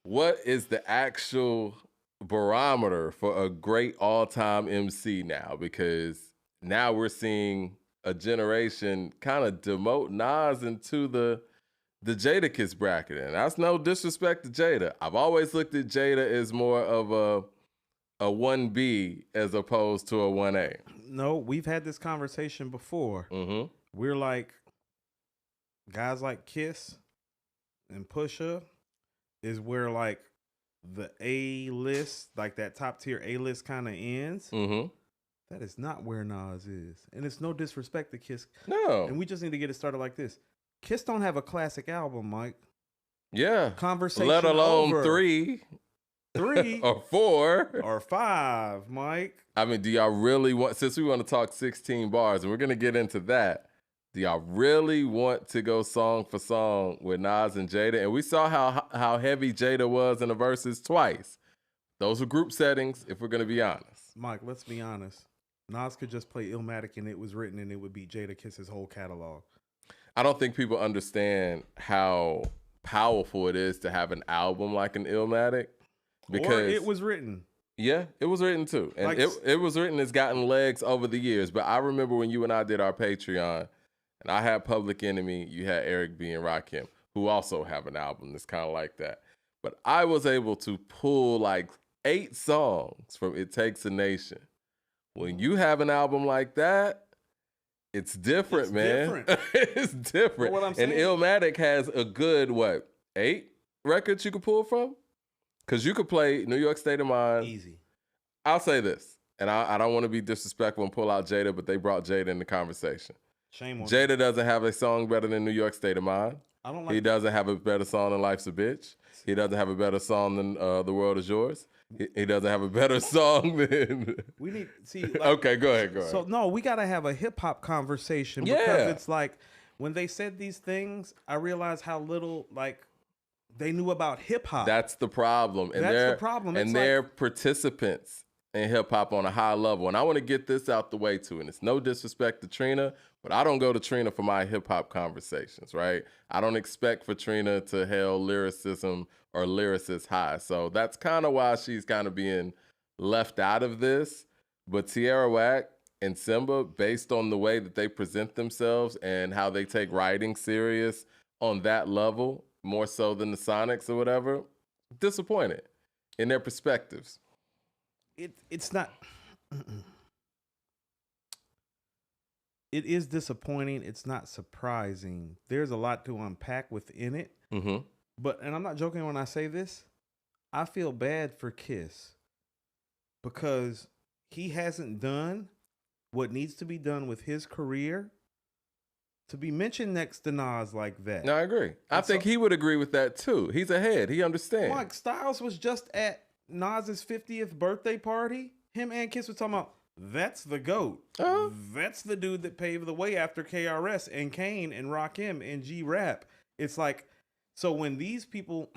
what is the actual barometer for a great all-time MC now? Because now we're seeing a generation kind of demote Nas into the Jadakiss bracket. And that's no disrespect to Jada. I've always looked at Jada as more of a 1B as opposed to a 1A. No, we've had this conversation before. Mm-hmm. We're like, guys like Kiss and Pusha is where like the A list, like that top tier A list kind of ends. Mm-hmm. That is not where Nas is. And it's no disrespect to Kiss. No. And we just need to get it started like this. Kiss don't have a classic album, Mike. Yeah. Conversation let alone over. 3 or 4 or 5, Mike. I mean, do y'all really want, since we want to talk 16 bars, and we're going to get into that, do y'all really want to go song for song with Nas and Jada? And we saw how heavy Jada was in the verses twice. Those were group settings, if we're going to be honest. Mike, let's be honest. Nas could just play Illmatic and it was written and it would be Jada Kiss's whole catalog. I don't think people understand how powerful it is to have an album like an Illmatic. Because or it was written. Yeah, it was written too. And like, it was written, it's gotten legs over the years. But I remember when you and I did our Patreon, and I had Public Enemy, you had Eric B. and Rakim, who also have an album that's kind of like that. But I was able to pull like 8 songs from It Takes a Nation. When you have an album like that, it's different, man. It's different. What I'm saying? And Illmatic has a good, 8 records you could pull from? Because you could play New York State of Mind. Easy. I'll say this, and I don't want to be disrespectful and pull out Jada, but they brought Jada in the conversation. Shame on Jada doesn't have a song better than New York State of Mind. I don't like He doesn't have a better song than Life's a Bitch. He doesn't have a better song than The World Is Yours. He doesn't have a better song than... We need... See, like, okay, go ahead. So, no, we got to have a hip-hop conversation because it's like, when they said these things, I realized how little, like, they knew about hip-hop. That's the problem. And that's the problem. And they're participants in hip-hop on a high level. And I want to get this out the way, too. And it's no disrespect to Trina, but I don't go to Trina for my hip-hop conversations, right? I don't expect for Trina to hail lyricism or lyricist high. So that's kind of why she's kind of being left out of this. But Tierra Whack and Symba, based on the way that they present themselves and how they take writing serious on that level, more so than the Sonics or whatever, disappointed in their perspectives. It's not... It is disappointing. It's not surprising. There's a lot to unpack within it. Mm-hmm. But, and I'm not joking when I say this, I feel bad for Kiss because he hasn't done what needs to be done with his career to be mentioned next to Nas like that. No, I agree. I think he would agree with that too. He's ahead. He understands. Mike Styles was just at Nas's 50th birthday party. Him and Kiss were talking about, that's the GOAT. That's the dude that paved the way after KRS and Kane and Rakim and G-Rap. It's like, so when these people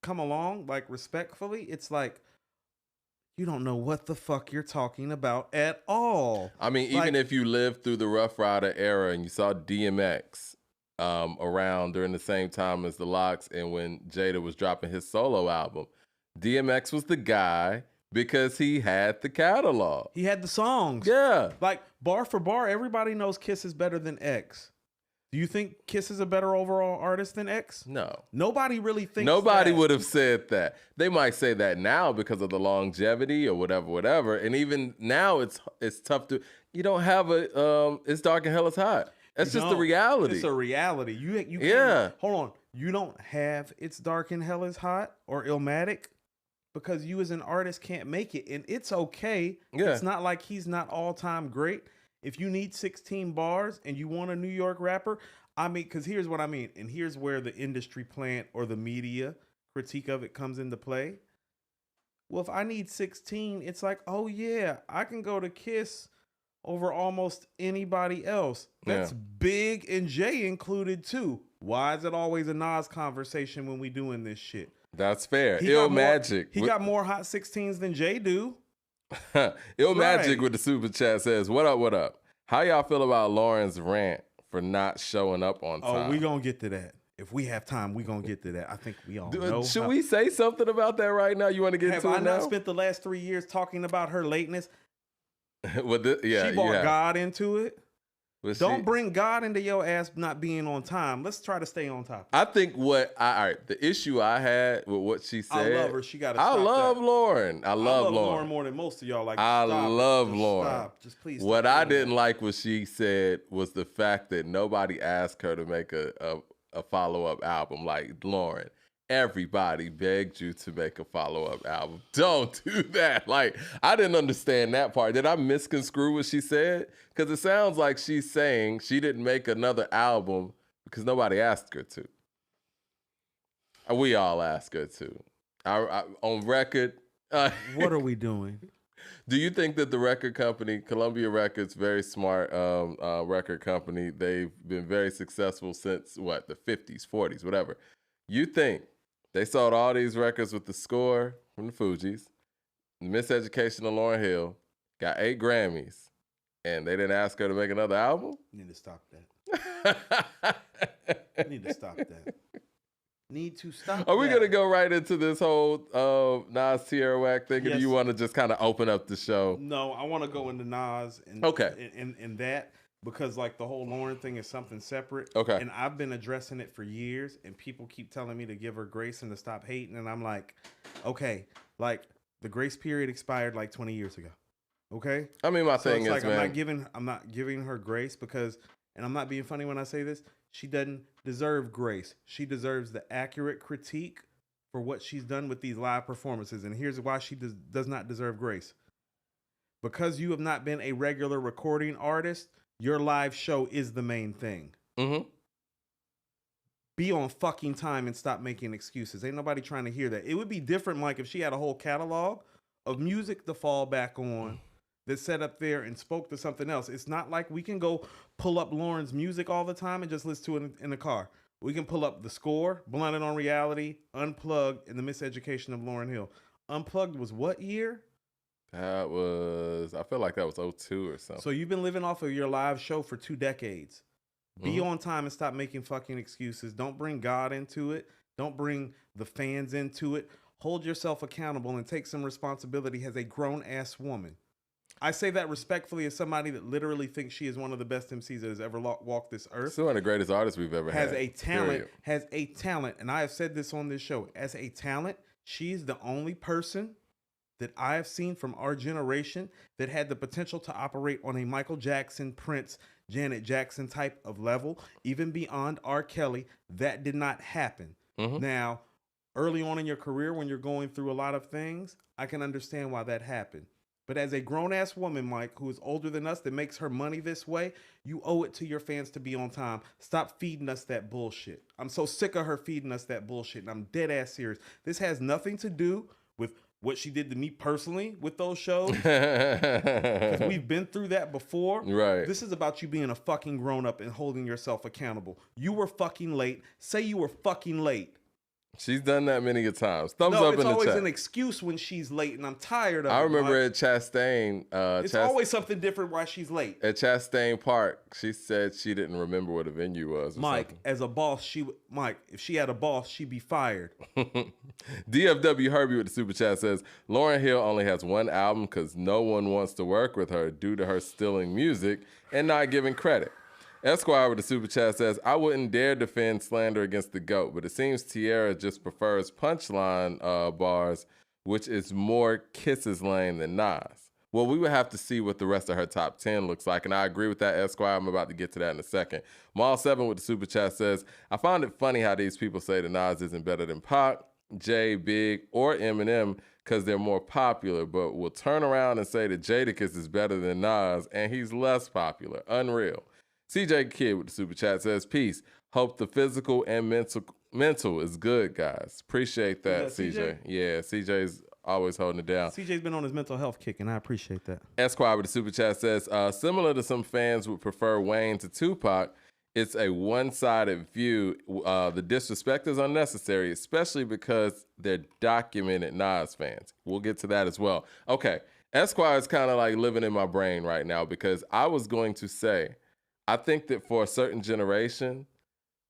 come along, like respectfully, it's like, you don't know what the fuck you're talking about at all. I mean, even if you lived through the Rough Rider era and you saw DMX around during the same time as the Lox and when Jada was dropping his solo album, DMX was the guy because he had the catalog. He had the songs. Yeah. Like, bar for bar, everybody knows Kiss is better than X. Do you think Kiss is a better overall artist than X? No. Nobody really thinks Nobody would have said that. They might say that now because of the longevity or whatever. And even now it's tough to, you don't have a, it's dark and hell is hot. That's just the reality. It's a reality. You hold on. You don't have It's Dark and Hell is Hot or Illmatic because you as an artist can't make it. And it's okay. Yeah. It's not like he's not all-time great. If you need 16 bars and you want a New York rapper, I mean, because here's what I mean. And here's where the industry plant or the media critique of it comes into play. Well, if I need 16, it's like, oh yeah, I can go to Kiss over almost anybody else. That's Big and Jay included too. Why is it always a Nas conversation when we doing this shit? That's fair. Illmatic. He got more hot 16s than Jay do. Illmatic with the super chat says, what up? How y'all feel about Lauren's rant for not showing up on time? Oh, we gonna get to that. If we have time, we're going to get to that. I think we all know. Should we say something about that right now? You want to get into it now? Have I not spent the last 3 years talking about her lateness? Well, she brought God into it. Don't she, bring God into your ass not being on time. Let's try to stay on top. I think all right, the issue I had with what she said. I love her. She got to I stop love that. Lauryn. I love Lauryn more than most of y'all. Like, I stop love it. Just Lauryn. Stop. Just please. What I didn't like what she said was the fact that nobody asked her to make a follow-up album. Like, Lauryn, everybody begged you to make a follow-up album. Don't do that. Like, I didn't understand that part. Did I misconstrue what she said? Because it sounds like she's saying she didn't make another album because nobody asked her to. We all asked her to. On record. What are we doing? Do you think that the record company, Columbia Records, very smart record company, they've been very successful since, the 50s, 40s, whatever. You think they sold all these records with the score from the Fugees, Miseducation of Lauryn Hill, got 8 Grammys, and they didn't ask her to make another album? You need to stop that. Need to stop that. Need to stop. Are we going to go right into this whole Nas Tierra whack thing, or do you want to just kind of open up the show? No, I want to go into Nas and that, because like the whole Lauryn thing is something separate. Okay. And I've been addressing it for years, and people keep telling me to give her grace and to stop hating, and I'm like, okay, like the grace period expired like 20 years ago. Okay. I mean, my thing is, like, man, I'm not giving her grace because, and I'm not being funny when I say this, she doesn't deserve grace. She deserves the accurate critique for what she's done with these live performances. And here's why she does not deserve grace. Because you have not been a regular recording artist, your live show is the main thing. Mm-hmm. Be on fucking time and stop making excuses. Ain't nobody trying to hear that. It would be different, like, if she had a whole catalog of music to fall back on that sat up there and spoke to something else. It's not like we can go pull up Lauryn's music all the time and just listen to it in the car. We can pull up The Score, Blunted on Reality, Unplugged, and The Miseducation of Lauryn Hill. Unplugged was what year? That was, I feel like that was 2002 or something. So you've been living off of your live show for 2 decades. Be on time and stop making fucking excuses. Don't bring God into it. Don't bring the fans into it. Hold yourself accountable and take some responsibility as a grown-ass woman. I say that respectfully as somebody that literally thinks she is one of the best MCs that has ever walked this earth. She's one of the greatest artists we've ever had. Has a talent, and I have said this on this show. As a talent, she's the only person that I have seen from our generation that had the potential to operate on a Michael Jackson, Prince, Janet Jackson type of level, even beyond R. Kelly. That did not happen. Mm-hmm. Now, early on in your career, when you're going through a lot of things, I can understand why that happened. But as a grown-ass woman, Mike, who is older than us, that makes her money this way, you owe it to your fans to be on time. Stop feeding us that bullshit. I'm so sick of her feeding us that bullshit, and I'm dead-ass serious. This has nothing to do with what she did to me personally with those shows. Because we've been through that before. Right. This is about you being a fucking grown-up and holding yourself accountable. You were fucking late. Say you were fucking late. She's done that many a times. Thumbs up in the chat. It's always an excuse when she's late, and I'm tired of it. I remember at Chastain. It's always something different why she's late. At Chastain Park, she said she didn't remember what the venue was. Mike, as a boss, if she had a boss, she'd be fired. DFW Herbie with the super chat says, Lauryn Hill only has one album because no one wants to work with her due to her stealing music and not giving credit. Esquire with the super chat says, I wouldn't dare defend slander against the GOAT, but it seems Tierra just prefers punchline bars, which is more Kiss's lane than Nas. Well, we would have to see what the rest of her top 10 looks like, and I agree with that, Esquire. I'm about to get to that in a second. Maul7 with the super chat says, I find it funny how these people say that Nas isn't better than Pac, Jay, Big, or Eminem because they're more popular, but will turn around and say that Jadakiss is better than Nas, and he's less popular. Unreal. CJ Kid with the super chat says, peace. Hope the physical and mental is good, guys. Appreciate that, CJ. Yeah, CJ's always holding it down. CJ's been on his mental health kick, and I appreciate that. Esquire with the super chat says, similar to some fans would prefer Wayne to Tupac, it's a one-sided view. The disrespect is unnecessary, especially because they're documented Nas fans. We'll get to that as well. Okay, Esquire is kind of like living in my brain right now because I was going to say, I think that for a certain generation,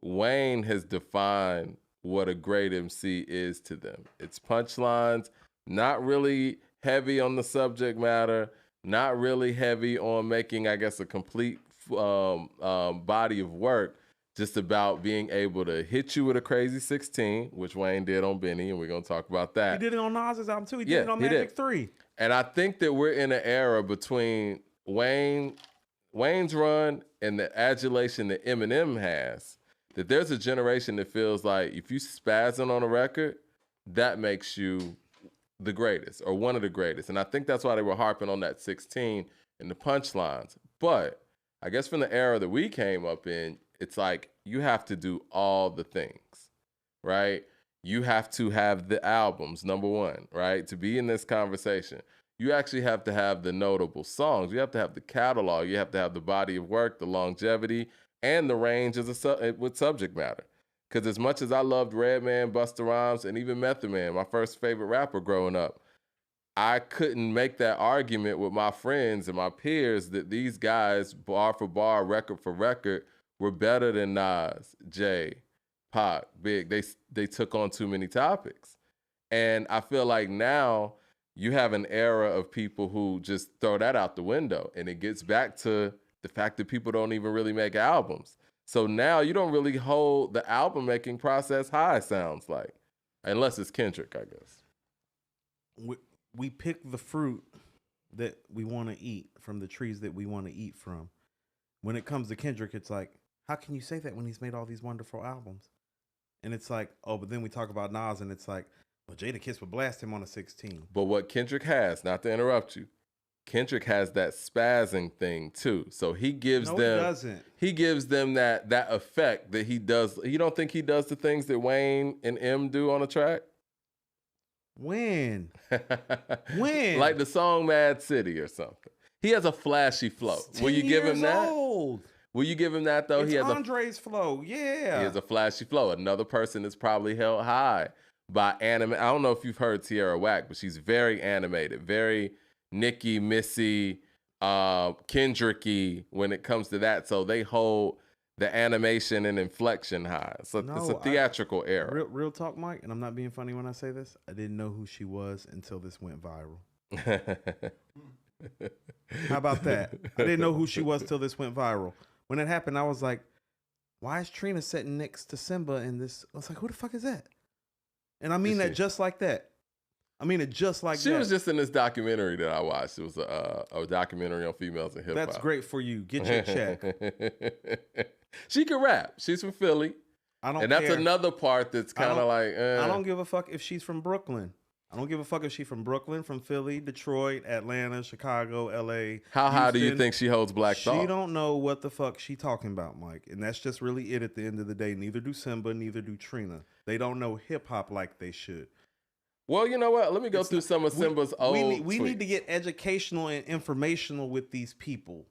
Wayne has defined what a great MC is to them. It's punchlines, not really heavy on the subject matter, not really heavy on making, I guess, a complete body of work, just about being able to hit you with a crazy 16, which Wayne did on Benny, and we're going to talk about that. He did it on Nas's album, too. He did it on Magic 3. And I think that we're in an era between Wayne's run and the adulation that Eminem has, that there's a generation that feels like if you spazzing on a record, that makes you the greatest or one of the greatest. And I think that's why they were harping on that 16 and the punchlines. But I guess from the era that we came up in, it's like you have to do all the things, right? You have to have the albums, number one, right? To be in this conversation, you actually have to have the notable songs. You have to have the catalog. You have to have the body of work, the longevity, and the range with subject matter. Because as much as I loved Redman, Busta Rhymes, and even Method Man, my first favorite rapper growing up, I couldn't make that argument with my friends and my peers that these guys, bar for bar, record for record, were better than Nas, Jay, Pac, Big. They took on too many topics. And I feel like now you have an era of people who just throw that out the window. And it gets back to the fact that people don't even really make albums. So now you don't really hold the album making process high, sounds like. Unless it's Kendrick, I guess. We pick the fruit that we want to eat from the trees that we want to eat from. When it comes to Kendrick, it's like, how can you say that when he's made all these wonderful albums? And it's like, oh, but then we talk about Nas and it's like, well, Jada Kiss would blast him on a 16. But what Kendrick has, not to interrupt you, Kendrick has that spazzing thing too. So he gives he gives them that effect that he does. You don't think he does the things that Wayne and M do on a track? When? Like the song Mad City or something. He has a flashy flow. Will you give him that? Old. Will you give him that though? It's Andre's flow, yeah. He has a flashy flow. Another person that's probably held high by anime. I don't know if you've heard Tierra Whack, but she's very animated, very Nicki, Missy, Kendricky when it comes to that. So they hold the animation and inflection high. So it's a theatrical era. Real talk, Mike, and I'm not being funny when I say this. I didn't know who she was until this went viral. How about that? I didn't know who she was till this went viral. When it happened, I was like, why is Trina sitting next to Symba in this? I was like, who the fuck is that? And I mean that just like that. I mean it just like that. She was just in this documentary that I watched. It was a documentary on females in hip hop. That's great for you. Get your check. She can rap. She's from Philly. I don't care. And that's another part that's kind of like, I don't give a fuck if she's from Brooklyn. I don't give a fuck if she's from Brooklyn, from Philly, Detroit, Atlanta, Chicago, LA. How high do you think she holds Black Thought? She don't know what the fuck she talking about, Mike. And that's just really it at the end of the day. Neither do Symba, neither do Trina. They don't know hip hop like they should. Well, you know what? Let me go through some of Symba's old We need to get educational and informational with these people.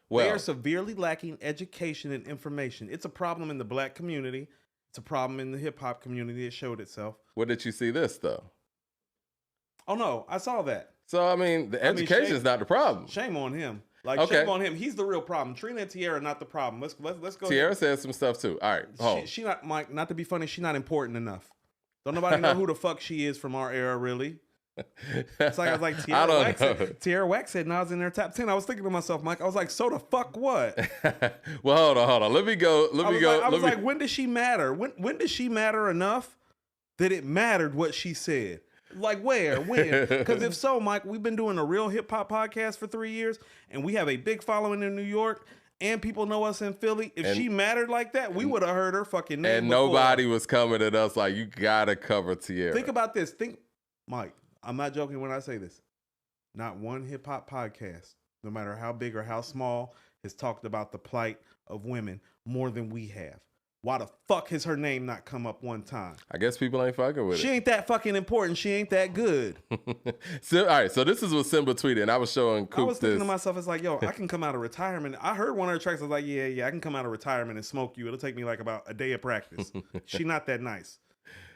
Well, they are severely lacking education and information. It's a problem in the black community. It's a problem in the hip hop community. It showed itself. Where did you see this, though? Oh, no, I saw that. So, I mean, the education is not the problem. Shame on him. Shame on him. He's the real problem. Trina and Tierra not the problem. Let's go. Tierra said some stuff, too. All right. She not, Mike, not to be funny, she's not important enough. Don't nobody know who the fuck she is from our era, really. It's like, I was like, Tierra Whack said Nas in their top 10. I was thinking to myself, Mike, I was like, so the fuck what? Well, hold on. Let me go. I was like, when does she matter? When does she matter enough that it mattered what she said? Like where? When? Because if so, Mike, we've been doing a real hip hop podcast for 3 years, and we have a big following in New York, and people know us in Philly. If she mattered like that, we would have heard her fucking name. And nobody was coming at us like, you gotta cover Tierra. Think about this. Mike, I'm not joking when I say this. Not one hip hop podcast, no matter how big or how small, has talked about the plight of women more than we have. Why the fuck has her name not come up one time? I guess people ain't fucking with it. She ain't that fucking important. She ain't that good. So, all right, so this is what Symba tweeted, and I was showing Coop I was thinking to myself, it's like, yo, I can come out of retirement. I heard one of her tracks. I was like, yeah, I can come out of retirement and smoke you. It'll take me like about a day of practice. She not that nice.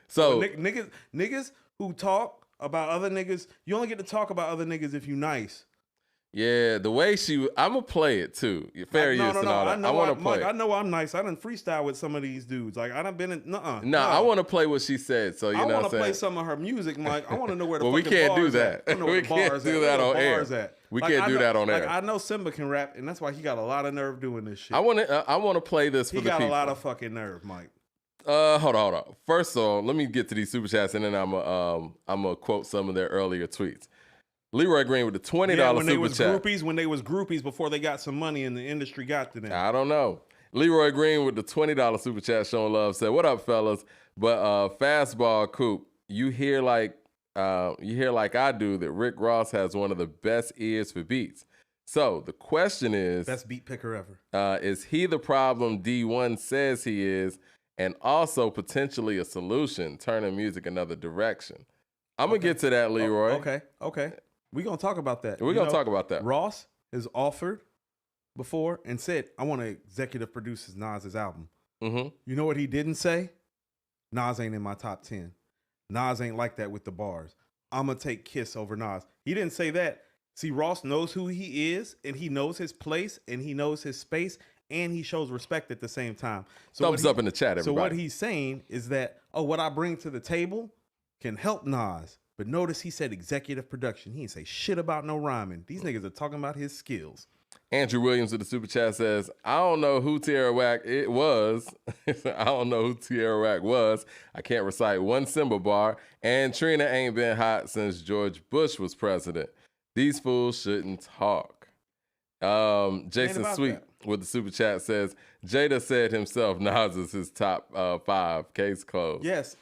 So niggas who talk about other niggas, you only get to talk about other niggas if you nice. Yeah, the way I'm gonna play it too. Fair use and all that. I want to play. Mike, I know I'm nice. I done freestyle with some of these dudes. Like I done been in. I want to play what she said. So I want to play some of her music, Mike. I want to know where the we can't do that. We can't do that on air. We can't do that on air. I know Symba can rap, and that's why he got a lot of nerve doing this shit. I want to play this for the people. He got a lot of fucking nerve, Mike. Hold on. First of all, let me get to these super chats, and then I'm gonna quote some of their earlier tweets. Leroy Green with the $20 super chat. When they was groupies before they got some money and the industry got to them. I don't know. Leroy Green with the $20 super chat showing love said, "What up, fellas? But fastball Coop, you hear like I do that Rick Ross has one of the best ears for beats. So the question is, best beat picker ever. Is he the problem D1 says he is, and also potentially a solution, turning music another direction?" I'm gonna get to that, Leroy. Okay. We're going to talk about that. We're going to talk about that. Ross has offered before and said, I want to executive produce Nas's album. Mm-hmm. You know what he didn't say? Nas ain't in my top 10. Nas ain't like that with the bars. I'm going to take Kiss over Nas. He didn't say that. See, Ross knows who he is, and he knows his place, and he knows his space, and he shows respect at the same time. So thumbs up in the chat, everybody. So what he's saying is that, what I bring to the table can help Nas. But notice he said executive production. He didn't say shit about no rhyming. These niggas are talking about his skills. Andrew Williams with the super chat says, "I don't know who Tierra was. I don't know who Tierra was. I can't recite one Symba bar. And Trina ain't been hot since George Bush was president. These fools shouldn't talk." Jason Sweet with the super chat says, "Jada said himself Nas is his top 5. Case closed." Yes,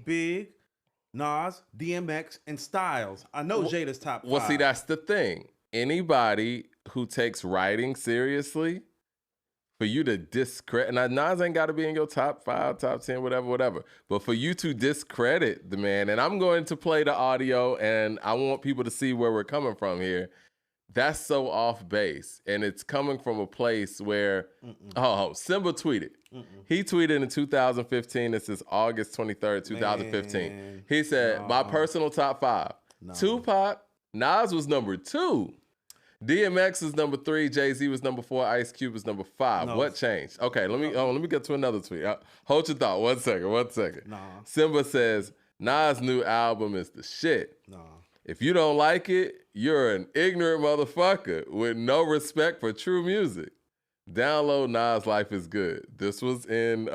Big, Nas, DMX, and Styles. I know Jada's top 5. Well, see, that's the thing. Anybody who takes writing seriously, for you to discredit, now Nas ain't got to be in your top 5, top 10, whatever. But for you to discredit the man, and I'm going to play the audio, and I want people to see where we're coming from here. That's so off base, and it's coming from a place where, Symba tweeted. He tweeted in 2015. This is August 23rd, 2015. Man, he said, "My personal top 5. Tupac, Nas was number 2. DMX was number 3. Jay-Z was number 4. Ice Cube was number 5. What changed?" Okay, let me get to another tweet. Hold your thought. One second. Symba says, "Nas' new album is the shit. If you don't like it, you're an ignorant motherfucker with no respect for true music. Download Nas' Life is Good." This was in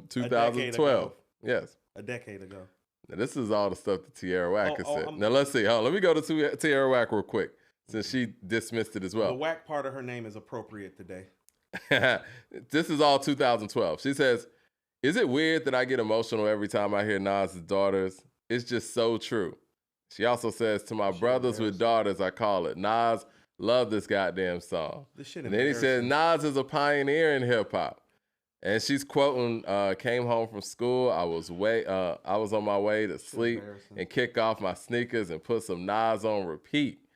2012. Yes. A decade ago. Now, this is all the stuff that Tierra Whack has said. Now, let's see. Let me go to Tierra Whack real quick, since she dismissed it as well. The Whack part of her name is appropriate today. This is all 2012. She says, "Is it weird that I get emotional every time I hear Nas' Daughters? It's just so true." She also says, "To my brothers with daughters, I call it. Nas, love this goddamn song." And then he says, "Nas is a pioneer in hip hop." And she's quoting, "Came home from school. I was on my way to sleep and kick off my sneakers and put some Nas on repeat."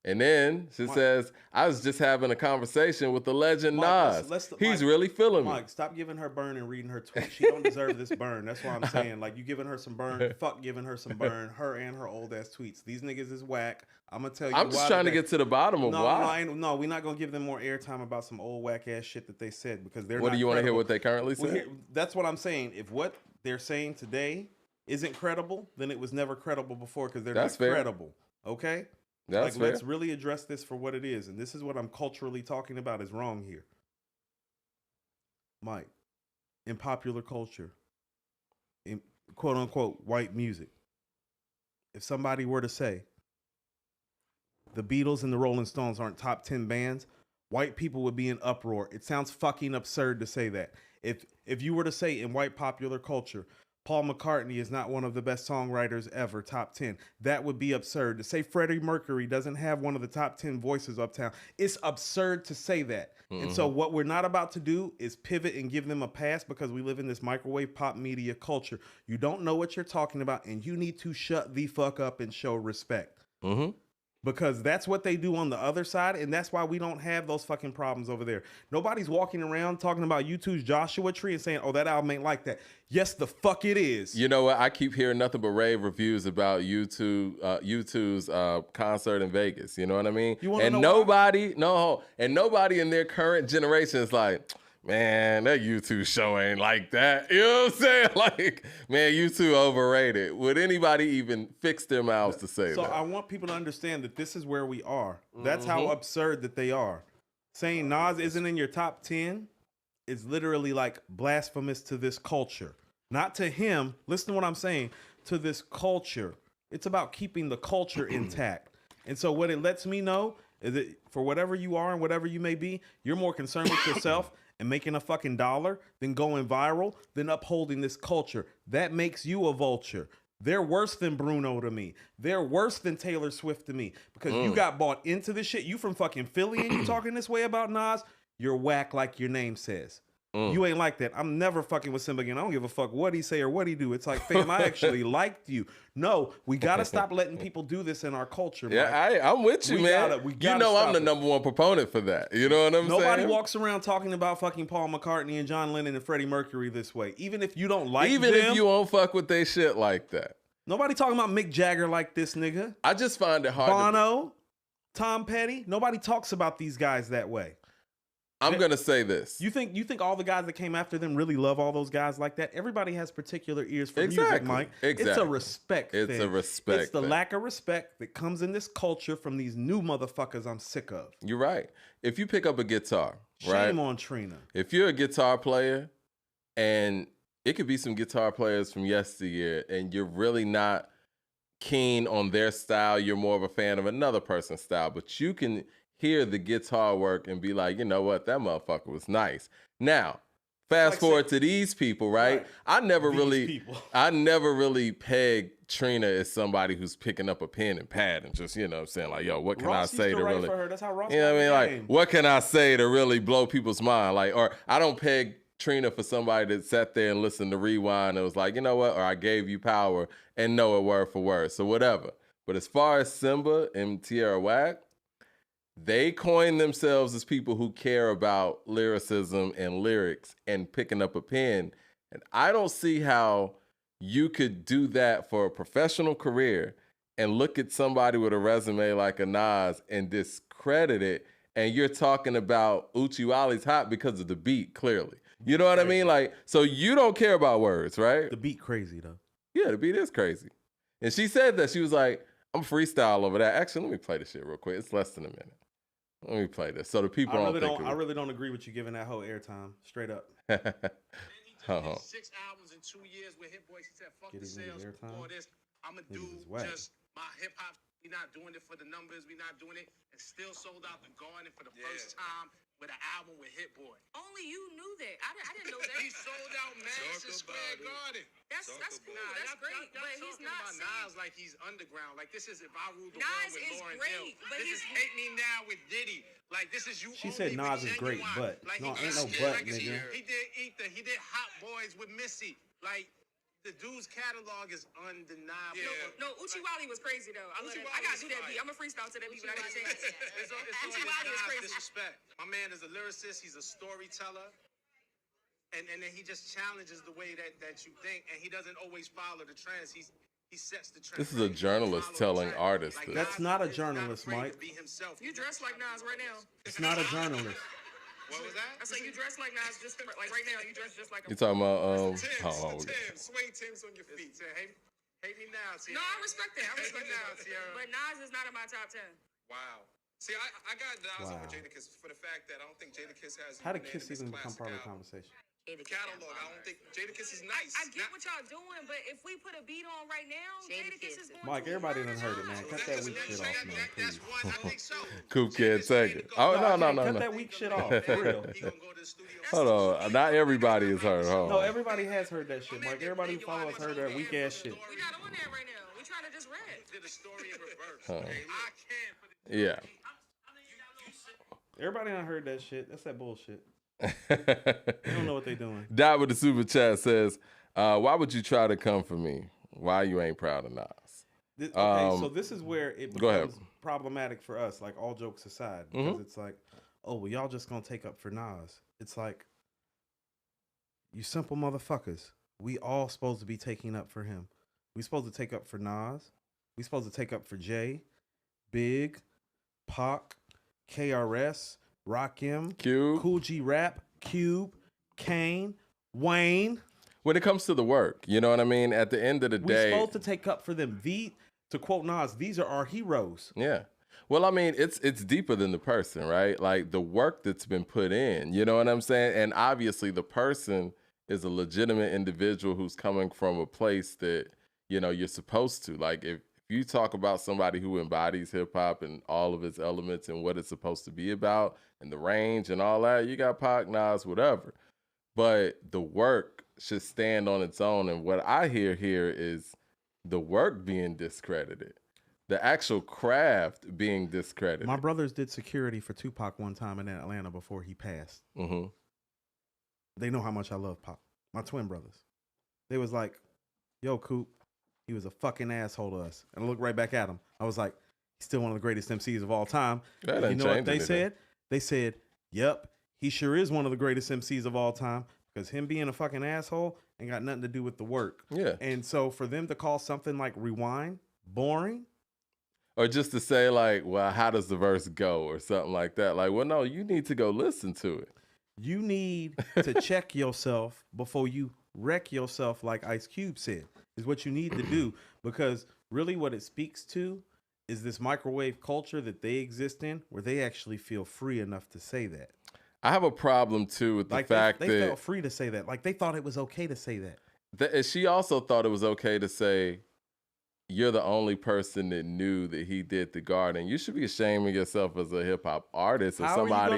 And then she says, "I was just having a conversation with the legend Nas. He's really feeling me." Mike, stop giving her burn and reading her tweets. She don't deserve this burn. That's what I'm saying. Like, you giving her some burn. Fuck giving her some burn. Her and her old ass tweets. These niggas is whack. I'm gonna tell you. I'm just trying to get to the bottom of why. No, we're not gonna give them more airtime about some old whack ass shit that they said, because they're. What do you want to hear? What they currently say? That's what I'm saying. If what they're saying today isn't credible, then it was never credible before, because they're not credible. Okay. That's fair. Let's really address this for what it is. And this is what I'm culturally talking about is wrong here. Mike, in popular culture, in quote unquote white music, if somebody were to say the Beatles and the Rolling Stones aren't top 10 bands, white people would be in uproar. It sounds fucking absurd to say that. If you were to say in white popular culture, Paul McCartney is not one of the best songwriters ever, top 10. That would be absurd. To say Freddie Mercury doesn't have one of the top 10 voices uptown, it's absurd to say that. Mm-hmm. And so what we're not about to do is pivot and give them a pass, because we live in this microwave pop media culture. You don't know what you're talking about, and you need to shut the fuck up and show respect. Mm-hmm. because that's what they do on the other side, and that's why we don't have those fucking problems over there. Nobody's walking around talking about U2's Joshua Tree and saying, oh, that album ain't like that. Yes, the fuck it is. You know what? I keep hearing nothing but rave reviews about U2's concert in Vegas. You know what I mean? And nobody in their current generation is like, man, that U2 show ain't like that. You know what I'm saying? Like, man, U2 overrated. Would anybody even fix their mouths to say that? So I want people to understand that this is where we are. That's how absurd that they are. Saying Nas isn't in your top 10 is literally like blasphemous to this culture. Not to him. Listen to what I'm saying. To this culture. It's about keeping the culture intact. And so what it lets me know is that for whatever you are and whatever you may be, you're more concerned with yourself and making a fucking dollar than going viral, than upholding this culture. That makes you a vulture. They're worse than Bruno to me. They're worse than Taylor Swift to me. Because you got bought into this shit. You from fucking Philly and you talking this way about Nas, you're whack like your name says. You ain't like that. I'm never fucking with Symba again. I don't give a fuck what he say or what he do. It's like, fam, I actually liked you. No, we got to stop letting people do this in our culture, man. Yeah, I'm with you, man. You know I'm the number one proponent for that. You know what I'm saying? Nobody walks around talking about fucking Paul McCartney and John Lennon and Freddie Mercury this way. Even if you don't like them. Even if you won't fuck with they shit like that. Nobody talking about Mick Jagger like this, nigga. I just find it hard. Bono, Tom Petty. Nobody talks about these guys that way. I'm going to say this. You think all the guys that came after them really love all those guys like that? Everybody has particular ears for music, Mike. Exactly. It's a respect thing. It's a respect It's the lack of respect that comes in this culture from these new motherfuckers I'm sick of. You're right. If you pick up a guitar, right? Shame on Trina. If you're a guitar player, and it could be some guitar players from yesteryear, and you're really not keen on their style, you're more of a fan of another person's style, but you can hear the guitar work and be like, you know what, that motherfucker was nice. Now, fast forward to these people, right? I never really pegged Trina as somebody who's picking up a pen and pad and just, you know what I'm saying, like, yo, what can I say to really, that's how Ross, you know what I mean? Like, what can I say to really blow people's mind? Like, or I don't peg Trina for somebody that sat there and listened to Rewind and was like, you know what, or I gave you power and know it word for word, so whatever. But as far as Symba and Tierra, they coined themselves as people who care about lyricism and lyrics and picking up a pen. And I don't see how you could do that for a professional career and look at somebody with a resume like a Nas and discredit it. And you're talking about Uchiwali's hot because of the beat, clearly. You know what I mean? Like, so you don't care about words, right? The beat crazy, though. Yeah, the beat is crazy. And she said that. She was like, I'm freestyle over that. Actually, let me play this shit real quick. It's less than a minute. Let me play this so the people I really don't agree with you giving that whole airtime. Straight up. And he just did 6 albums in 2 years with Hit Boy. He said, fuck the sales, all this. I'm a dude, just my hip hop. We not doing it for the numbers. We not doing it. And still sold out the Garden for the first time with an album with Hit Boy. Only you knew that. I didn't know that. He sold out Madison Square Garden. That's cool. That's great. But he's not about saying Nas like he's underground. Like, this is If I Ruled the Nas World with is Lauryn great, Hill. but This is he's Hate Me Now with Diddy. Like, this is you. She said Nas is great, but no, ain't no but, nigga. He did Ether. He did Hot Boys with Missy. Like, the dude's catalog is undeniable. Yeah. No, Uchiwali was crazy though. I gotta do that beat. I'm a freestyle to that beat when I get a chance. Uchiwali is crazy. Disrespect. My man is a lyricist. He's a storyteller. And then he just challenges the way that you think, and he doesn't always follow the trends. He sets the trend. This is a journalist telling artists this. That's not a journalist, Mike. You dress like Nas right now. It's not a journalist. What was that? I said you dress like Nas, just like right now. You dress just like. You talking about Tim's, suede Tim's on your feet. Say, hate me now, Tierra. No, I respect that. I respect that. Tierra. But Nas is not in my top 10. Wow. See, I got Nas over Jadakiss for the fact that I don't think Jadakiss has. How did Kiss even become part of the conversation? The catalog, I don't think Jadakiss is nice. I get what y'all doing, but if we put a beat on right now, Jadakiss is going Mike, everybody done heard it, man. Cut that weak shit off, man, please. Coop can't take it. Oh, no. Cut that weak shit off, for real. Hold on. Not everybody has heard. Hold on. No, everybody has heard that shit, Mike. Everybody who follows heard that weak ass shit. We're not on that right now. We're trying to just rap. Did a story in reverse. Yeah. Everybody done heard that shit. That's that bullshit. They don't know what they doing. Dot with the super chat says, why would you try to come for me? Why you ain't proud of Nas? Okay, so this is where it becomes problematic for us, like all jokes aside, because it's like, oh, well, y'all just gonna take up for Nas. It's like, you simple motherfuckers. We all supposed to be taking up for him. We supposed to take up for Nas. We supposed to take up for Jay, Big, Pac, KRS, Rakim, Cube, Cool G Rap, Cube, Kane, Wayne. When it comes to the work, you know what I mean? At the end of the day, we're supposed to take up for them. To quote Nas, these are our heroes. Yeah. Well, I mean, it's deeper than the person, right? Like the work that's been put in, you know what I'm saying? And obviously the person is a legitimate individual who's coming from a place that, you know, you're supposed to. Like if you talk about somebody who embodies hip hop and all of its elements and what it's supposed to be about and the range and all that, you got Pac, Nas, whatever. But the work should stand on its own. And what I hear here is the work being discredited, the actual craft being discredited. My brothers did security for Tupac one time in Atlanta before he passed. Mm-hmm. They know how much I love Pac. My twin brothers. They was like, yo, Coop, he was a fucking asshole to us. And I looked right back at him. I was like, he's still one of the greatest MCs of all time. You know what they said? They said, yep, he sure is one of the greatest MCs of all time. Because him being a fucking asshole ain't got nothing to do with the work. Yeah. And so for them to call something like Rewind boring. Or just to say like, well, how does the verse go or something like that? Like, well, no, you need to go listen to it. You need to check yourself before you wreck yourself, like Ice Cube said, is what you need to do. Because really what it speaks to is this microwave culture that they exist in where they actually feel free enough to say that. I have a problem too with the fact that they felt free to say that. Like they thought it was okay to say that. She also thought it was okay to say, you're the only person that knew that he did the garden. You should be ashamed of yourself as a hip hop artist, or somebody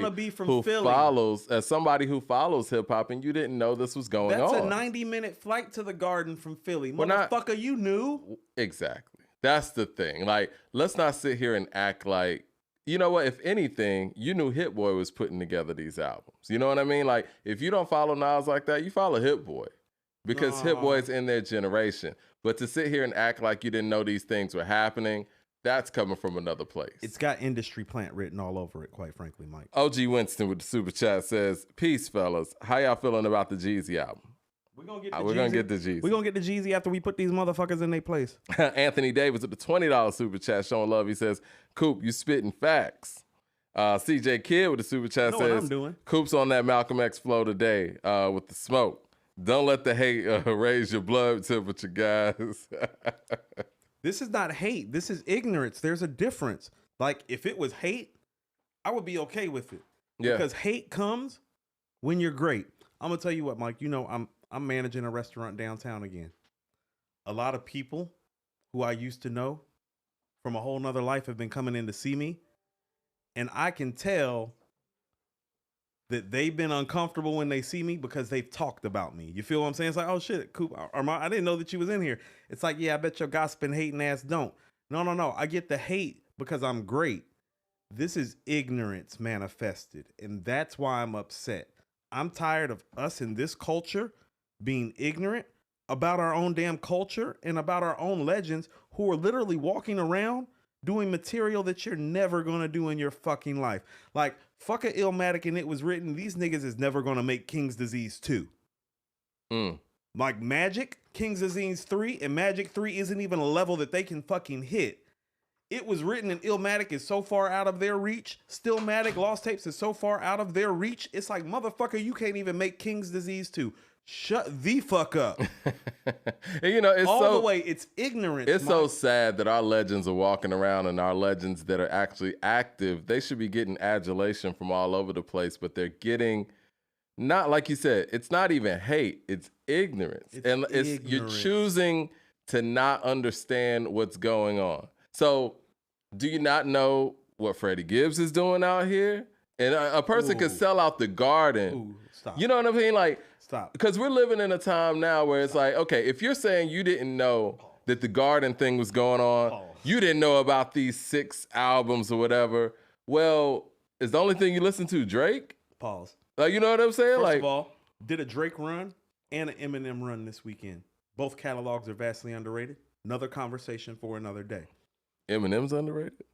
who follows hip hop, and you didn't know this was going on. That's a 90-minute flight to the garden from Philly, motherfucker. You knew exactly. That's the thing. Like, let's not sit here and act like. You know what? If anything, you knew Hit Boy was putting together these albums. You know what I mean? Like, if you don't follow Nas like that, you follow Hit Boy. Because Hit Boy's in their generation. But to sit here and act like you didn't know these things were happening, that's coming from another place. It's got industry plant written all over it, quite frankly, Mike. OG Winston with the super chat says, peace, fellas. How y'all feeling about the Jeezy album? We're going to get the Jeezy. We're going to get the Jeezy after we put these motherfuckers in their place. Anthony Davis with the $20 super chat showing love. He says, Coop, you spitting facts. CJ Kidd with the super chat says, what I'm doing. Coop's on that Malcolm X flow today with the smoke. Don't let the hate raise your blood temperature, guys. This is not hate. This is ignorance. There's a difference. Like, if it was hate, I would be okay with it. Yeah. Because hate comes when you're great. I'm going to tell you what, Mike. You know, I'm managing a restaurant downtown again. A lot of people who I used to know from a whole nother life have been coming in to see me. And I can tell that they've been uncomfortable when they see me because they've talked about me. You feel what I'm saying? It's like, oh shit, Coop, I didn't know that you was in here. It's like, yeah, I bet your gossiping hating ass don't. No. I get the hate because I'm great. This is ignorance manifested. And that's why I'm upset. I'm tired of us in this culture being ignorant about our own damn culture and about our own legends who are literally walking around doing material that you're never going to do in your fucking life. Like, fuck a Illmatic and It Was Written. These niggas is never going to make King's Disease 2. Like Magic, King's Disease 3, and Magic 3 isn't even a level that they can fucking hit. It Was Written and Illmatic is so far out of their reach. Stillmatic, Lost Tapes is so far out of their reach. It's like, motherfucker, you can't even make King's Disease 2. Shut the fuck up. And, you know, it's all the way. It's ignorance. It's so sad that our legends are walking around, and our legends that are actually active, they should be getting adulation from all over the place, but they're getting, not like you said, it's not even hate, it's ignorance. You're choosing to not understand what's going on. So do you not know what Freddie Gibbs is doing out here? And a person could sell out the garden. Stop. You know what I mean? Like, stop. Because we're living in a time now where it's like, okay, if you're saying you didn't know that the garden thing was going on, you didn't know about these 6 albums or whatever, well, is the only thing you listen to Drake? Pause. Like, you know what I'm saying? First of all, did a Drake run and an Eminem run this weekend. Both catalogs are vastly underrated. Another conversation for another day. Eminem's underrated?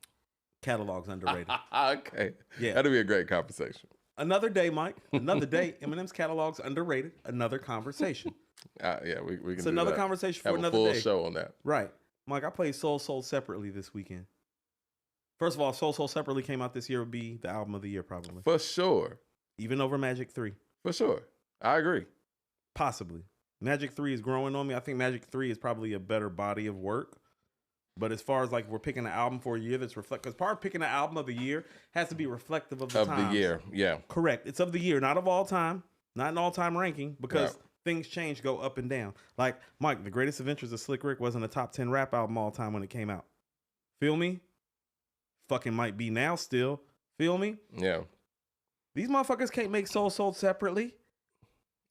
Catalog's underrated. Okay. Yeah. That'd be a great conversation. Another day, Mike. Another day. Eminem's catalog's underrated. Another conversation. Yeah, we can It's do another that. conversation for Have another a full day. show on that. Right. Mike, I played Soul separately this weekend. First of all, Soul separately came out this year would be the album of the year probably. For sure. Even over Magic 3. For sure. I agree. Possibly. Magic 3 is growing on me. I think Magic 3 is probably a better body of work. But as far as like we're picking an album for a year that's because part of picking an album of the year has to be reflective of the times. Of the year, yeah. Correct. It's of the year, not of all time, not an all-time ranking, because things change, go up and down. Like, Mike, The Greatest Adventures of Slick Rick wasn't a top 10 rap album all time when it came out. Feel me? Fucking might be now still. Feel me? Yeah. These motherfuckers can't make Soul separately.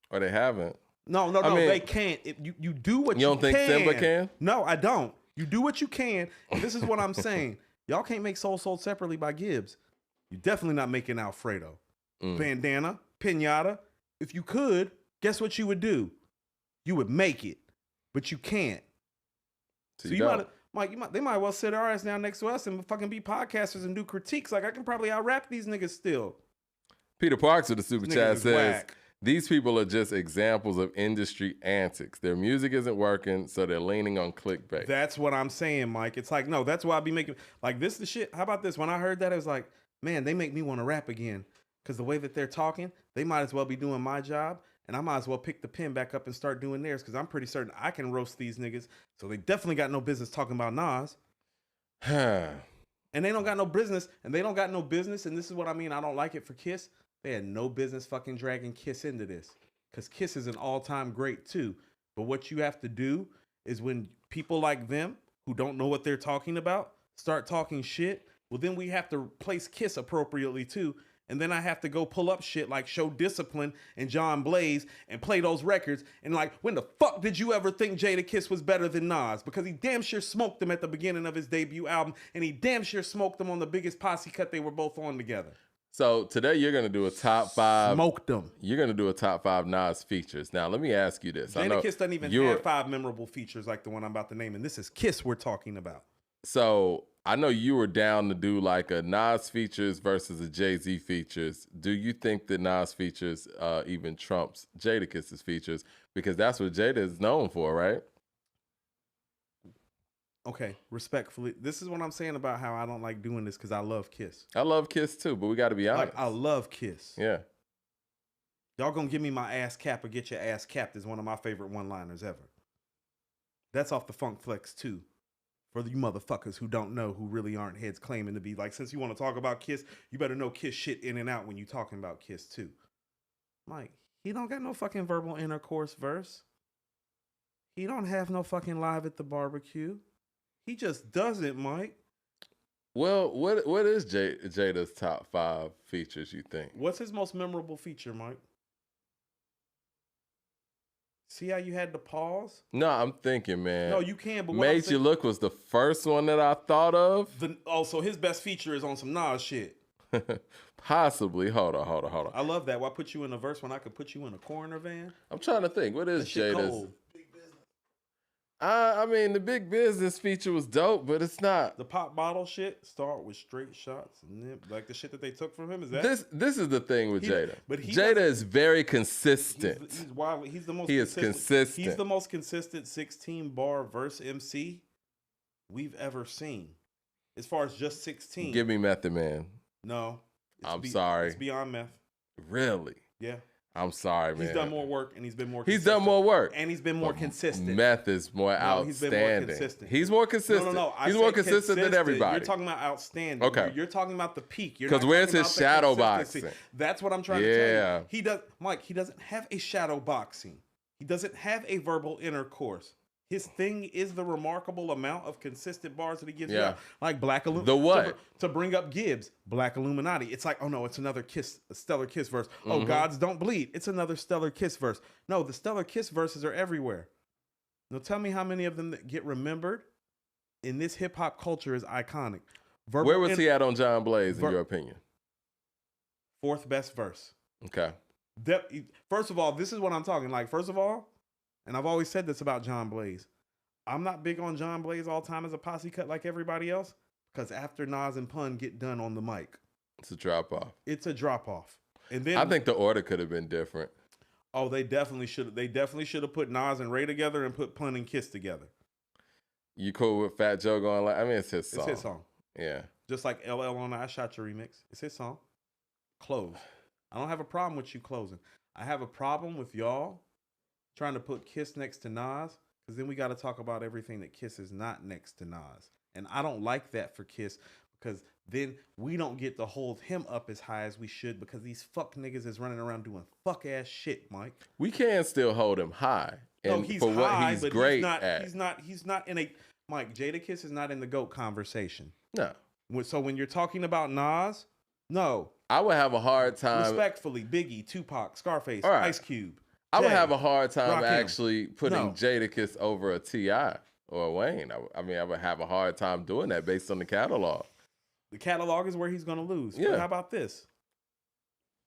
Or they haven't. No, I mean, they can't. You do what you can. You don't think Symba can? No, I don't. You do what you can. And this is what I'm saying. Y'all can't make Soul separately by Gibbs. You're definitely not making Alfredo. Bandana, Pinata. If you could, guess what you would do? You would make it. But you can't. So you might, Mike, they might well sit our ass down next to us and fucking be podcasters and do critiques. Like, I can probably out-rap these niggas still. Peter Parks with the super chat says, whack. These people are just examples of industry antics. Their music isn't working, so they're leaning on clickbait. That's what I'm saying, Mike. It's like, no, that's why I be making, like, this the shit. How about this? When I heard that, it was like, man, they make me want to rap again. Because the way that they're talking, they might as well be doing my job, and I might as well pick the pen back up and start doing theirs, because I'm pretty certain I can roast these niggas. So they definitely got no business talking about Nas. And they don't got no business, and this is what I mean, I don't like it for Kiss. They had no business fucking dragging Kiss into this. Because Kiss is an all-time great too. But what you have to do is when people like them, who don't know what they're talking about, start talking shit, well then we have to place Kiss appropriately too. And then I have to go pull up shit like Show Discipline and John Blaze and play those records. And like, when the fuck did you ever think Jada Kiss was better than Nas? Because he damn sure smoked them at the beginning of his debut album. And he damn sure smoked them on the biggest posse cut they were both on together. So today you're going to do a top 5. Smoked them. You're going to do a top 5 Nas features. Now, let me ask you this. Jada Kiss doesn't even have 5 memorable features like the one I'm about to name. And this is Kiss we're talking about. So I know you were down to do like a Nas features versus a Jay-Z features. Do you think that Nas features even trumps Jada Kiss's features? Because that's what Jada is known for, right? Okay, respectfully, this is what I'm saying about how I don't like doing this because I love Kiss. I love Kiss too, but we got to be honest. Like, I love Kiss. Yeah. Y'all gonna give me my ass cap or get your ass capped is one of my favorite one-liners ever. That's off the Funk Flex 2. For you motherfuckers who don't know, who really aren't heads claiming to be like, since you want to talk about Kiss, you better know Kiss shit in and out when you talking about Kiss too. Mike, he don't got no fucking verbal intercourse verse. He don't have no fucking live at the barbecue. He just doesn't, Mike. Well, what is Jada's top 5 features, you think? What's his most memorable feature, Mike? See how you had to pause? No, I'm thinking, man. No, you can, but Made You Look was the first one that I thought of. So his best feature is on some Nas shit. Possibly. Hold on. I love that. Why put you in a verse when I could put you in a coroner van? I'm trying to think. What is Jada's? Cold. I mean, the Big Business feature was dope, but it's not. The pop bottle shit start with straight shots and then, like the shit that they took from him. Is that this is the thing with Jada? But Jada is very consistent. He's wild. He's the most. He is consistent. He's the most consistent 16-bar verse MC we've ever seen. As far as just 16. Give me Method Man. No, I'm sorry. It's beyond meth. Really? Yeah. I'm sorry, man. He's done more work and he's been more. He's done more work and he's been more consistent. Meth is more outstanding. He's been more consistent. He's more consistent. No. He's more consistent than everybody. You're talking about outstanding. Okay. You're talking about the peak. Because where's his shadow boxing? That's what I'm trying to tell you. He does, Mike. He doesn't have a shadow boxing. He doesn't have a verbal intercourse. His thing is the remarkable amount of consistent bars that he gives you out. Like Black Illuminati. The what? To bring up Gibbs, Black Illuminati. It's like, oh no, it's another Kiss, a Stellar Kiss verse. Oh, Gods Don't Bleed. It's another Stellar Kiss verse. No, the Stellar Kiss verses are everywhere. Now tell me how many of them that get remembered in this hip hop culture is iconic. Where was he at on John Blaze, in your opinion? 4th best verse. Okay. First of all, this is what I'm talking. Like, first of all, and I've always said this about John Blaze, I'm not big on John Blaze all time as a posse cut like everybody else, because after Nas and Pun get done on the mic, it's a drop off. It's a drop off. And then I think the order could have been different. Oh, they definitely should. They definitely should have put Nas and Ray together and put Pun and Kiss together. You cool with Fat Joe going like? I mean, it's his song. It's his song. Yeah. Just like LL on the I Shot Your remix. It's his song. Close. I don't have a problem with you closing. I have a problem with y'all trying to put Kiss next to Nas, because then we got to talk about everything that Kiss is not next to Nas. And I don't like that for Kiss, because then we don't get to hold him up as high as we should, because these fuck niggas is running around doing fuck ass shit, Mike. We can still hold him high. And no, he's for high, what he's but great at. He's not in a Mike. Jada Kiss is not in the GOAT conversation. No. So when you're talking about Nas, no. I would have a hard time. Respectfully, Biggie, Tupac, Scarface, right. Ice Cube. I would Jay, have a hard time Rakim. actually putting Jadakiss over a T.I. or a Wayne. I mean, I would have a hard time doing that based on the catalog. The catalog is where he's going to lose. Yeah. But how about this?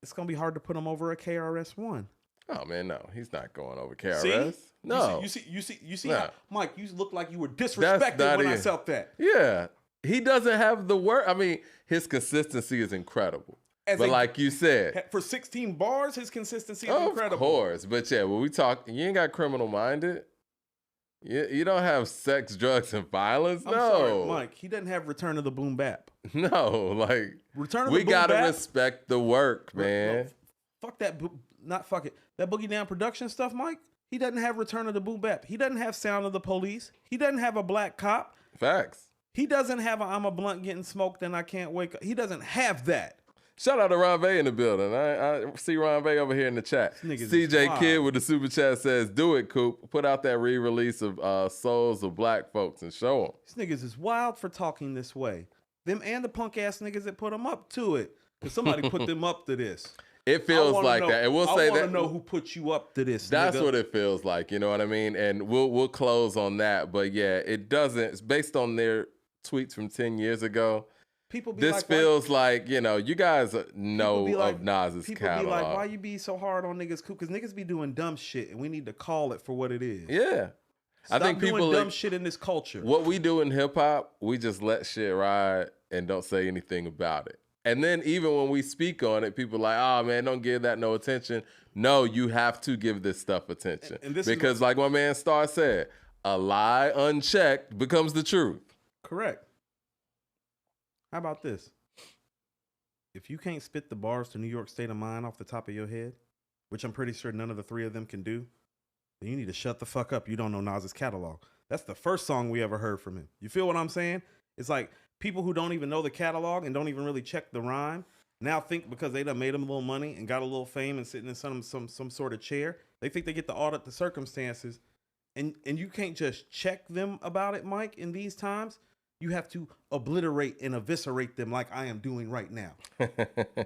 It's going to be hard to put him over a KRS-One. Oh, man, no. He's not going over KRS. See? No. You see No. how, Mike, you look like you were disrespected when I felt that. Yeah. He doesn't have the work. I mean, his consistency is incredible. But like you said, for 16 bars, his consistency is incredible. Of course. But yeah, when we talk, you ain't got criminal minded. You don't have sex, drugs, and violence. I'm sorry, Mike. He doesn't have Return of the Boom Bap. No, like Return of we the Boom gotta Bap. respect the work, man. No, fuck that. Not fuck it. That Boogie Down production stuff, Mike. He doesn't have Return of the Boom Bap. He doesn't have Sound of the Police. He doesn't have a Black Cop. Facts. He doesn't have a I'm a blunt getting smoked and I can't wake up. He doesn't have that. Shout out to Ron Bay in the building. I see Ron Bay over here in the chat. CJ Kid with the super chat says, "Do it, Coop. Put out that re-release of Souls of Black Folks and show them." These niggas is wild for talking this way. Them and the punk ass niggas that put them up to it. Because somebody put them up to this. It feels like that. And we'll say that. I want to know who put you up to this. That's nigga. what it feels like. You know what I mean? And we'll close on that. But yeah, it doesn't. It's based on their tweets from 10 years ago. People be this like, feels like, you know, you guys know of Nas's people catalog. People be like, why you be so hard on niggas? Because niggas be doing dumb shit, and we need to call it for what it is. Yeah. Stop doing dumb shit in this culture. What we do in hip-hop, we just let shit ride and don't say anything about it. And then even when we speak on it, people are like, oh, man, don't give that no attention. No, you have to give this stuff attention. And this because like my man Star said, a lie unchecked becomes the truth. Correct. How about this? If you can't spit the bars to New York State of Mind off the top of your head, which I'm pretty sure none of the three of them can do, then you need to shut the fuck up. You don't know Nas's catalog. That's the first song we ever heard from him. You feel what I'm saying? It's like people who don't even know the catalog and don't even really check the rhyme now think because they done made them a little money and got a little fame and sitting in some sort of chair, they think they get to audit the circumstances. And you can't just check them about it, Mike, in these times. You have to obliterate and eviscerate them like I am doing right now.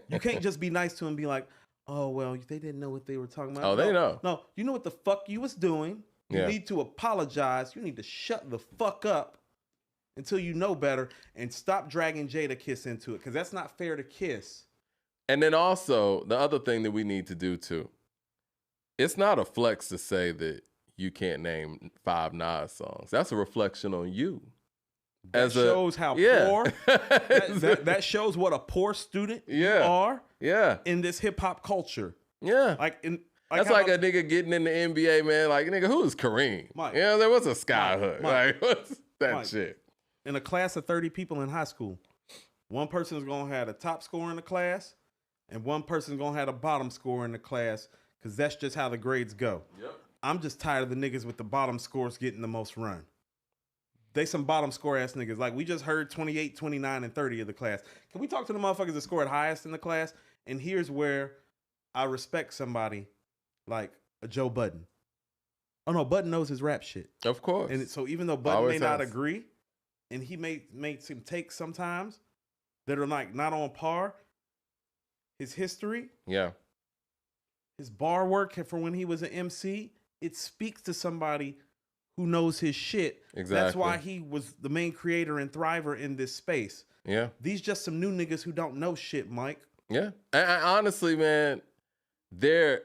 You can't just be nice to them and be like, oh, well, they didn't know what they were talking about. Oh, they know. No, you know what the fuck you was doing. You need to apologize. You need to shut the fuck up until you know better and stop dragging Jada Kiss into it, because that's not fair to Kiss. And then also, the other thing that we need to do, too, it's not a flex to say that you can't name 5 Nas songs. That's a reflection on you. That shows how poor. That shows what a poor student you are. Yeah. In this hip hop culture. Yeah. That's like a nigga getting in the NBA, man. Like, nigga, who's Kareem? Mike. You know, there was a skyhook. Like, what's that shit? In a class of 30 people in high school, one person is gonna have the top score in the class, and one person is gonna have the bottom score in the class, because that's just how the grades go. Yep. I'm just tired of the niggas with the bottom scores getting the most run. They some bottom score ass niggas. Like, we just heard 28, 29, and 30 of the class. Can we talk to the motherfuckers that scored highest in the class? And here's where I respect somebody like a Joe Budden. Oh no, Budden knows his rap shit. Of course. And so even though Budden may not agree, and he made some takes sometimes that are like not on par, his history, his bar work for when he was an MC, it speaks to somebody who knows his shit. Exactly. That's why he was the main creator and thriver in this space. Yeah. These just some new niggas who don't know shit, Mike. Yeah. And honestly, man, they're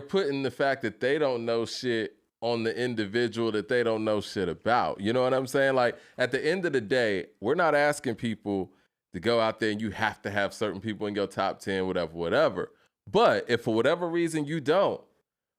putting the fact that they don't know shit on the individual that they don't know shit about. You know what I'm saying? Like, at the end of the day, we're not asking people to go out there and you have to have certain people in your top 10, whatever. But if for whatever reason you don't,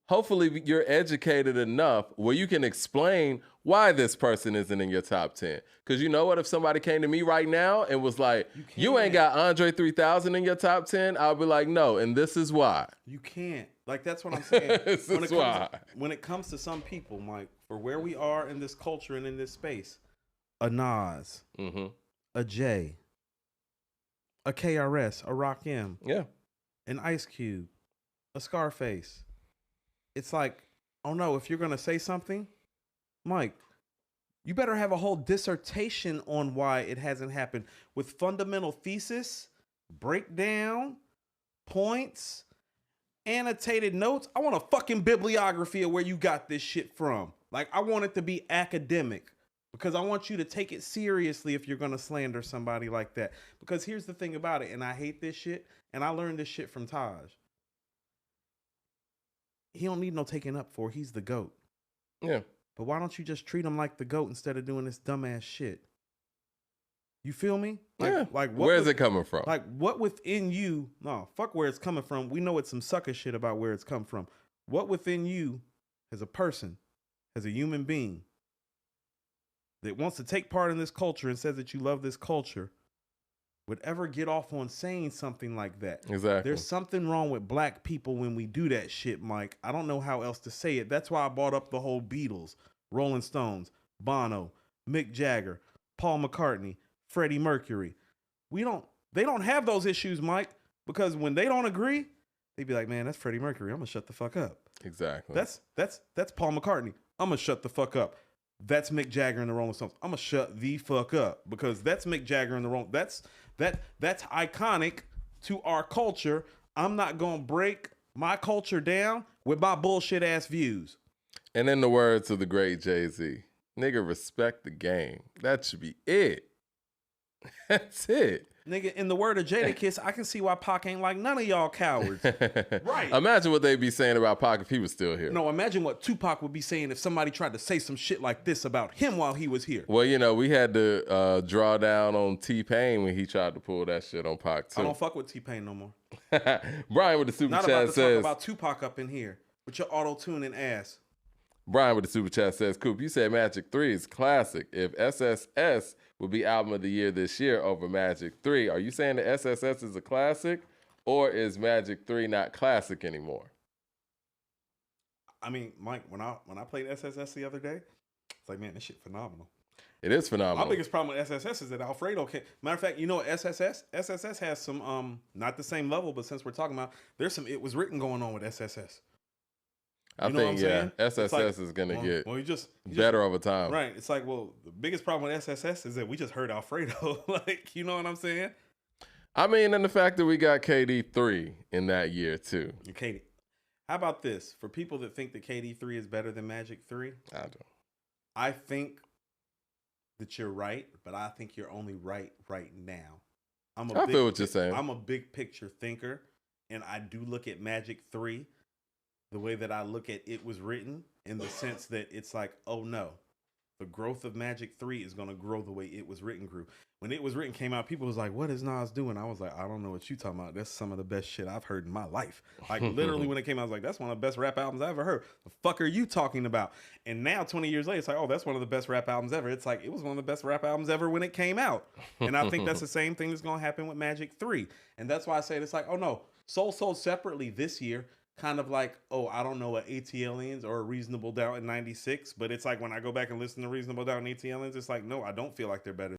hopefully you're educated enough where you can explain why this person isn't in your top 10. Because you know what? If somebody came to me right now and was like, you ain't got Andre 3000 in your top 10, I'll be like, no, and this is why. You can't. Like, that's what I'm saying. This is why. When it comes to some people, Mike, for where we are in this culture and in this space, a Nas, a Jay, a KRS, a Rakim, an Ice Cube, a Scarface. It's like, oh no, if you're going to say something, Mike, you better have a whole dissertation on why it hasn't happened with fundamental thesis, breakdown, points, annotated notes. I want a fucking bibliography of where you got this shit from. Like, I want it to be academic because I want you to take it seriously if you're going to slander somebody like that. Because here's the thing about it, and I hate this shit, and I learned this shit from Taj. He don't need no taking up for. He's the GOAT. Yeah. But why don't you just treat him like the GOAT instead of doing this dumbass shit? You feel me? Like where's it coming from? Like, what within you? No, fuck where it's coming from. We know it's some sucker shit about where it's come from. What within you, as a person, as a human being, that wants to take part in this culture and says that you love this culture, would ever get off on saying something like that? Exactly. There's something wrong with black people when we do that shit, Mike. I don't know how else to say it. That's why I brought up the whole Beatles, Rolling Stones, Bono, Mick Jagger, Paul McCartney, Freddie Mercury. They don't have those issues, Mike, because when they don't agree, they'd be like, man, that's Freddie Mercury. I'm gonna shut the fuck up. Exactly. That's Paul McCartney. I'm gonna shut the fuck up. That's Mick Jagger and the Rolling Stones. I'm gonna shut the fuck up because that's Mick Jagger and the Rolling. That's iconic to our culture. I'm not gonna break my culture down with my bullshit ass views. And in the words of the great Jay-Z, nigga, respect the game. That should be it. That's it. Nigga, in the word of Jada Kiss, I can see why Pac ain't like none of y'all cowards. Right. Imagine what they'd be saying about Pac if he was still here. No, imagine what Tupac would be saying if somebody tried to say some shit like this about him while he was here. Well, you know, we had to draw down on T-Pain when he tried to pull that shit on Pac, too. I don't fuck with T-Pain no more. Brian with the super Not chat about to says... talk about Tupac up in here with your auto-tuning ass. Brian with the super chat says, Coop, you said Magic 3 is classic. If SSS would be album of the year this year over Magic 3, are you saying that SSS is a classic or is Magic 3 not classic anymore? I mean, Mike, when I played SSS the other day, it's like, man, this shit phenomenal. It is phenomenal. My biggest problem with SSS is that Alfredo can't. Matter of fact, you know what SSS? SSS has some, not the same level, but since we're talking about, there's some It Was Written going on with SSS. I think, SSS like, is going to get better over time. Right. It's like, well, the biggest problem with SSS is that we just heard Alfredo. Like, you know what I'm saying? I mean, and the fact that we got KD3 in that year, too. KD. How about this? For people that think that KD3 is better than Magic 3, I don't. I think that you're right, but I think you're only right now. I feel what you're saying. I'm a big picture thinker, and I do look at Magic 3 the way that I look at It Was Written, in the sense that it's like, oh no, the growth of Magic 3 is going to grow the way It Was Written grew. When It Was Written came out, people was like, what is Nas doing? I was like, I don't know what you talking about. That's some of the best shit I've heard in my life. Like, literally when it came out, I was like, that's one of the best rap albums I ever heard. The fuck are you talking about? And now 20 years later, it's like, oh, that's one of the best rap albums ever. It's like, it was one of the best rap albums ever when it came out. And I think that's the same thing that's going to happen with Magic 3. And that's why I say it's like, oh no, sold separately this year. Kind of like, oh, I don't know, ATLiens or a Reasonable Doubt in '96, but it's like when I go back and listen to Reasonable Doubt and ATLiens, it's like, no, I don't feel like they're better.